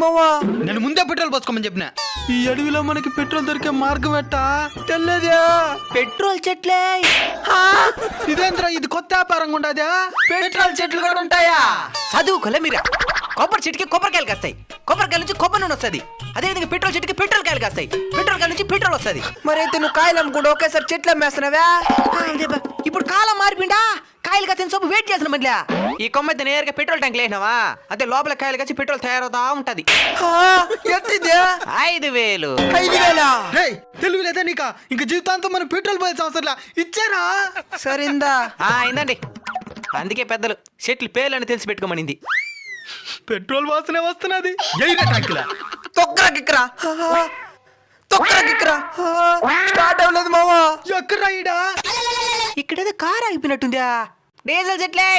మావా. నేను ముందే పెట్రోల్ పోసుకోమని చెప్పిన. ఈ అడవిలో మనకి పెట్రోల్ దొరికే మార్గం ఎట్టా తెల్లదే. పెట్రోల్ చెట్లే. ఇదేంద్రా ఇది కొత్త వ్యాపారంగా ఉండదా? పెట్రోల్ చెట్లు కూడా ఉంటాయా? చదువుకోలే మీరా. కొబ్బరి చెట్టుకి కొబ్బరికాయలు కాస్తాయి, కొబ్బరికాయల నుంచి కొబ్బరి నూనె వస్తుంది. అదేవిధంగా పెట్రోల్ చెట్టుకి పెట్రోల్ కాయలు కాస్తాయి, పెట్రోల్ కాయల నుంచి పెట్రోల్ వస్తుంది. మరైతే నువ్వు కాయలు అమ్ముకుంటూ ఒకేసారి చెట్లు అమ్మేస్తున్నావా? ఇప్పుడు కాలం మారిపిండా, కాయలు కాసిన సోపు వెయిట్ చేసిన మధ్య ఈ కొమ్మ అయితే నేరుగా పెట్రోల్ ట్యాంక్ లేసినావా, అదే లోపల కాయలు కాసి పెట్రోల్ తయారవుతా ఉంటది. 5,000. 5,000 తెలివి లేదా నీకా? ఇంక జీవితాంతం మనం పెట్రోల్ పోయే సంవత్సరం ఇచ్చారా? సరిందా అయిందండి. అందుకే పెద్దలు చెట్లు పేర్లని తెలిసి పెట్టుకోమనింది. పెట్రోల్ వాసనే వస్తున్నది. స్టార్ట్ అవ్వలేదు మావా. ఎక్కడ్రా ఈడ? ఇక్కడేదో కార్ ఆగిపోయినట్టుందా? డీజిల్ చెట్లే.